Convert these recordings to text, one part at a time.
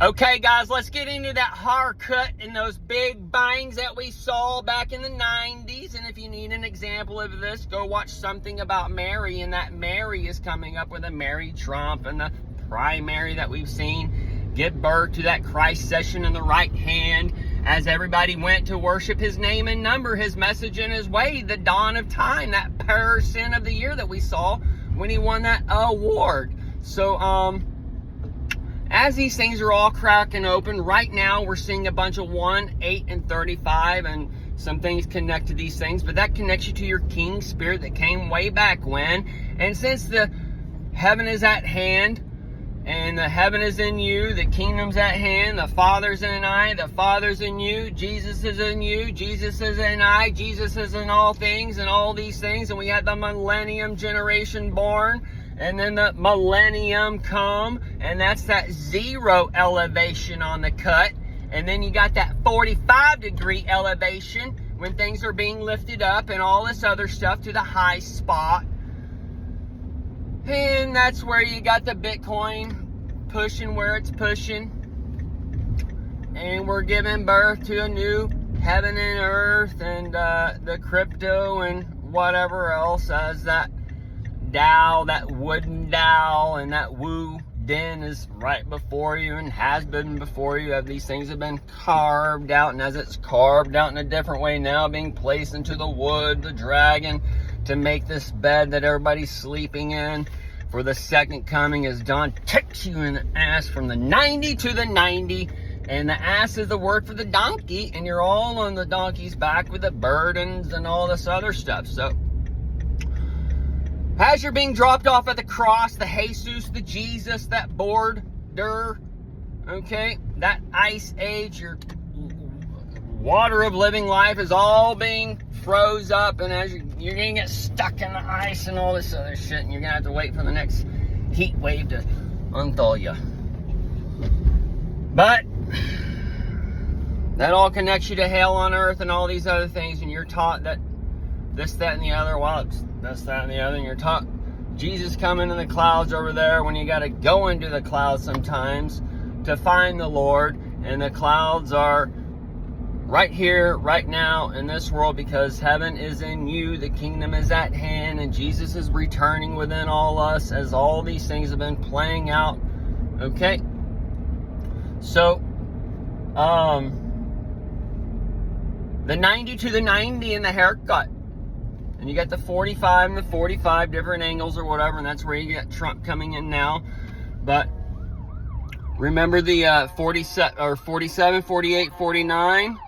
Okay, guys, let's get into that haircut and those big bangs that we saw back in the 90s. And if you need an example of this, go watch Something About Mary. And that Mary is coming up with a Mary Trump and the primary that we've seen give birth to that Christ session in the right hand as everybody went to worship his name and number, his message and his way, the dawn of time, that person of the year that we saw when he won that award. So, as these things are all cracking open, right now we're seeing a bunch of 1, 8, and 35, and some things connect to these things, but that connects you to your King Spirit that came way back when. And since the heaven is at hand, and the heaven is in you, the kingdom's at hand, the Father's in I, the Father's in you, Jesus is in you, Jesus is in I, Jesus is in all things, and all these things, and we had the millennium generation born, and then the millennium come, and that's that 0 elevation on the cut. And then you got that 45-degree elevation when things are being lifted up and all this other stuff to the high spot. And that's where you got the Bitcoin pushing where it's pushing. And we're giving birth to a new heaven and earth, and the crypto and whatever else as that Dow, that wooden Dow, and that Woo Den is right before you and has been before you. These things have been carved out, and as it's carved out in a different way now, being placed into the wood, the dragon, to make this bed that everybody's sleeping in for the second coming, as Don kicks you in the ass from the 90 to the 90. And the ass is the word for the donkey, and you're all on the donkey's back with the burdens and all this other stuff. So as you're being dropped off at the cross, the Jesus, the Jesus, that border, okay, that ice age, your water of living life is all being froze up, and as you're going to get stuck in the ice and all this other shit, and you're going to have to wait for the next heat wave to unthaw you. But that all connects you to hell on earth and all these other things, and you're taught that this, that, and the other. Well, it's this, that, and the other. And you're taught Jesus coming in the clouds over there when you got to go into the clouds sometimes to find the Lord. And the clouds are right here, right now in this world, because heaven is in you, the kingdom is at hand, and Jesus is returning within all us as all these things have been playing out. Okay? So, the 90 to the 90 in the haircut. And you got the 45 and the 45 different angles or whatever, and that's where you got Trump coming in now. But remember the 47, 48, 49,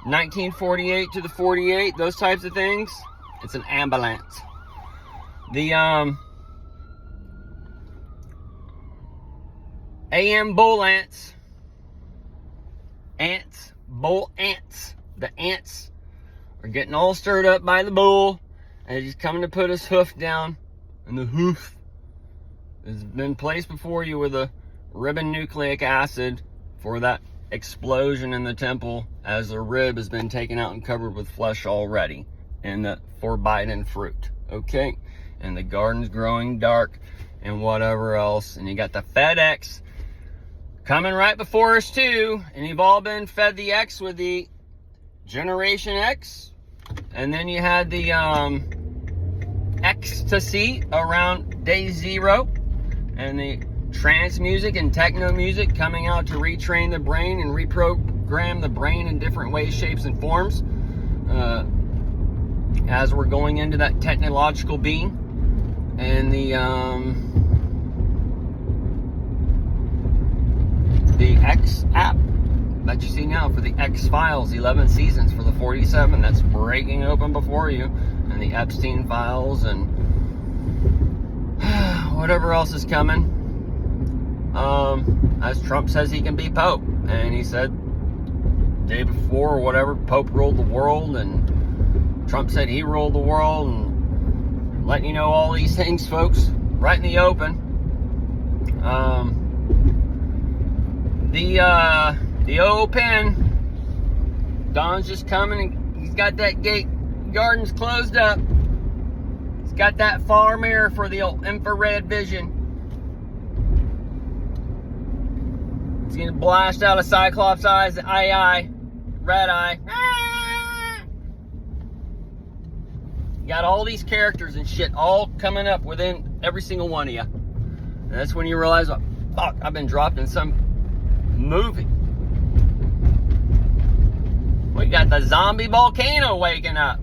1948 to the 48, those types of things. It's an ambulance. The AM bull ants, bull ants. The ants are getting all stirred up by the bull, and he's coming to put his hoof down, and the hoof has been placed before you with a ribonucleic acid for that explosion in the temple, as the rib has been taken out and covered with flesh already, and the forbidden fruit, okay? And the garden's growing dark and whatever else, and you got the FedEx coming right before us too, and you've all been fed the X with the Generation X. And then you had the ecstasy around day 0, and the trance music and techno music coming out to retrain the brain and reprogram the brain in different ways, shapes, and forms as we're going into that technological being. And the X app that you see now for the X-Files, 11 seasons for the 47, that's breaking open before you, and the Epstein files, and whatever else is coming. As Trump says he can be Pope, and he said day before or whatever, Pope ruled the world, and Trump said he ruled the world, and letting you know all these things, folks, right in the open. The open, Don's just coming, and he's got that gate, garden's closed up. He's got that far mirror for the old infrared vision. It's gonna blast out a Cyclops eyes, eye, red eye. You got all these characters and shit all coming up within every single one of you. And that's when you realize, oh, fuck, I've been dropped in some movie. We got the zombie volcano waking up.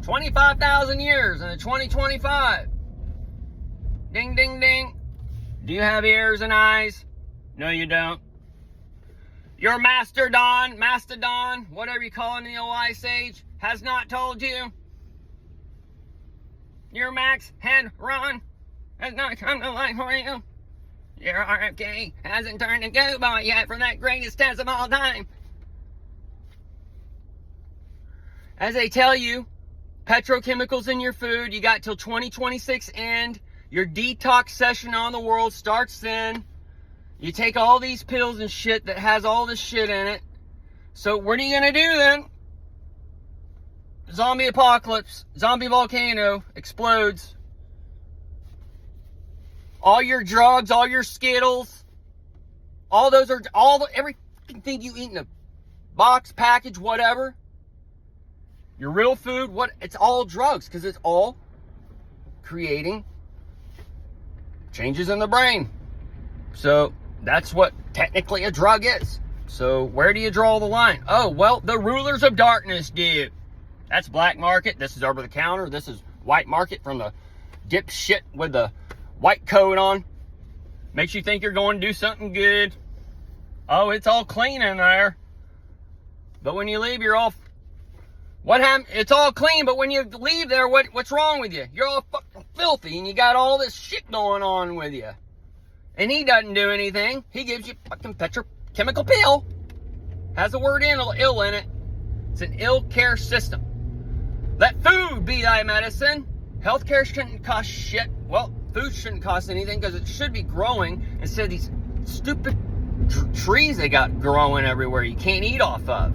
25,000 years in the 2025. Ding, ding, ding. Do you have ears and eyes? No, you don't. Your mastodon, whatever you call it in the old Ice Age, has not told you. Your Max Headron has not come to life for you. Your RFK hasn't turned a go-ball yet from that greatest test of all time. As they tell you, petrochemicals in your food, you got till 2026 end. Your detox session on the world starts then. You take all these pills and shit that has all this shit in it. So what are you going to do then? Zombie apocalypse, zombie volcano explodes. All your drugs, all your Skittles, all those are, everything you eat in a box, package, whatever. Your real food, it's all drugs because it's all creating changes in the brain. So that's what technically a drug is. So where do you draw the line? Oh, well, the rulers of darkness do. That's black market. This is over the counter. This is white market from the dipshit with the white coat on. Makes you think you're going to do something good. Oh, it's all clean in there. But when you leave, you're all... What happened? It's all clean, but when you leave there, what's wrong with you? You're all fucking filthy, and you got all this shit going on with you. And he doesn't do anything. He gives you fucking petrochemical pill. Has the word ill in it. It's an ill care system. Let food be thy medicine. Healthcare shouldn't cost shit. Well, food shouldn't cost anything because it should be growing instead of these stupid trees they got growing everywhere you can't eat off of.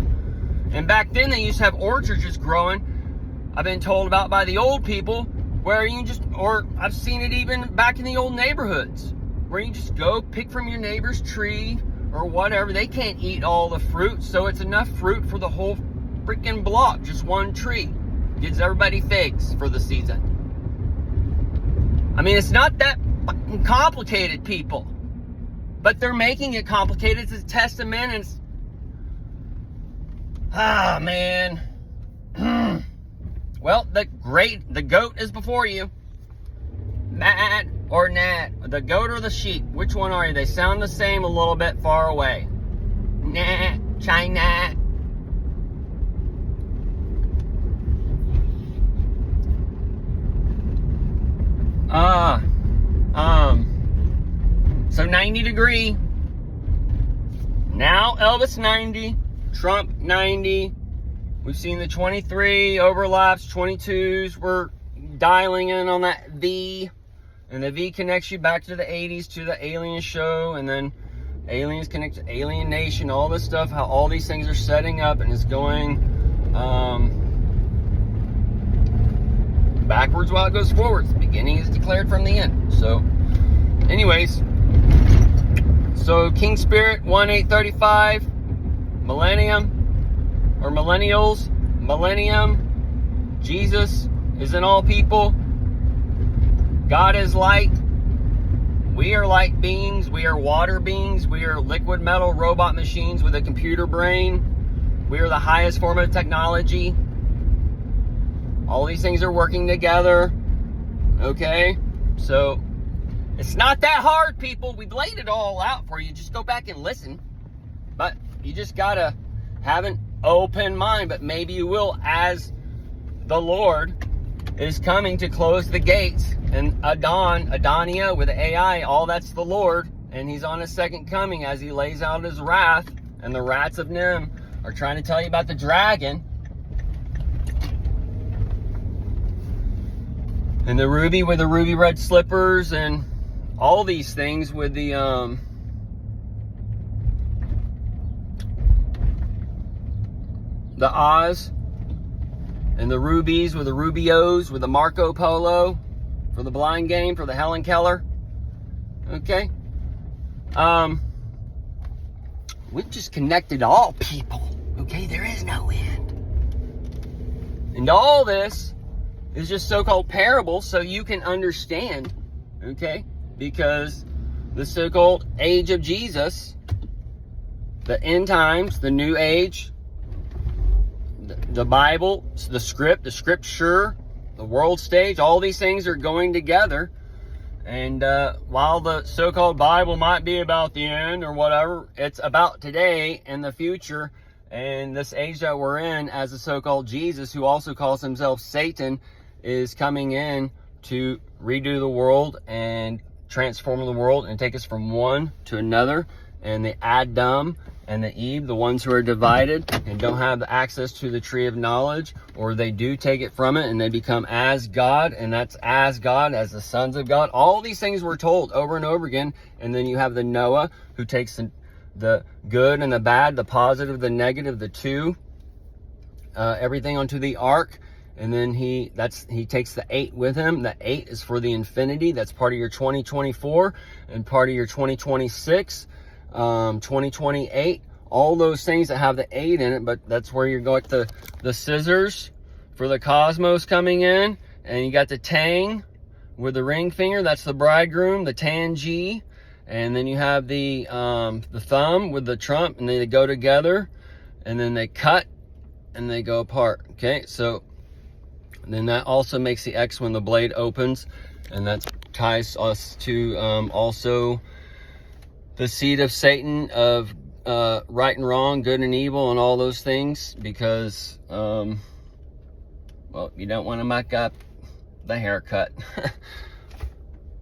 And back then they used to have orchards just growing. I've been told about by the old people where you just, or I've seen it even back in the old neighborhoods where you just go pick from your neighbor's tree or whatever. They can't eat all the fruit, so it's enough fruit for the whole freaking block, just one tree. Gives everybody figs for the season. I mean, it's not that fucking complicated, people. But they're making it complicated. It's a testament, and it's... Ah, man. Well, the goat is before you. Mad or nat? The goat or the sheep? Which one are you? They sound the same a little bit far away. Nah, China. So 90 degree. Now Elvis 90. Trump 90. We've seen the 23 overlaps, 22s. We're dialing in on that V. And the V connects you back to the 80s, to the Alien show. And then aliens connect to Alien Nation. All this stuff, how all these things are setting up. And it's going backwards while it goes forwards. The beginning is declared from the end. So, anyways. So, King Spirit 1835. Millennium, or millennials, millennium, Jesus is in all people, God is light, we are light beings, we are water beings, we are liquid metal robot machines with a computer brain, we are the highest form of technology, all these things are working together, okay, so, it's not that hard, people, we've laid it all out for you, just go back and listen, but you just gotta have an open mind, but maybe you will as the Lord is coming to close the gates. And Adonia with the AI, all that's the Lord. And he's on his second coming as he lays out his wrath. And the rats of Nim are trying to tell you about the dragon. And the ruby with the ruby red slippers and all these things with the Oz, and the rubies with the Rubios, with the Marco Polo, for the blind game, for the Helen Keller. Okay. We've just connected all people. Okay, there is no end. And all this is just so-called parables so you can understand, okay? Because the so-called age of Jesus, the end times, the new age, the Bible, the scripture, the world stage, all these things are going together. And while the so-called Bible might be about the end or whatever, it's about today and the future and this age that we're in, as the so-called Jesus, who also calls himself Satan, is coming in to redo the world and transform the world and take us from one to another. And the Adam and the Eve, the ones who are divided and don't have access to the tree of knowledge, or they do take it from it and they become as God, and that's as God, as the sons of God. All these things were told over and over again. And then you have the Noah, who takes the good and the bad, the positive, the negative, the two, everything onto the ark. And then he takes the 8 with him. The 8 is for the infinity. That's part of your 2024 and part of your 2026. 2028, all those things that have the 8 in it, but that's where you got the scissors for the cosmos coming in, and you got the tang with the ring finger, that's the bridegroom, the tangi, and then you have the thumb with the trump, and they go together, and then they cut and they go apart. Okay, so then that also makes the X when the blade opens, and that ties us to also the seed of Satan, of right and wrong, good and evil, and all those things, because, well, you don't want to muck up the haircut,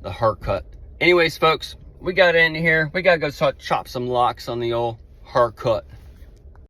the haircut. Anyways, folks, we got into here. We got to go chop some locks on the old haircut.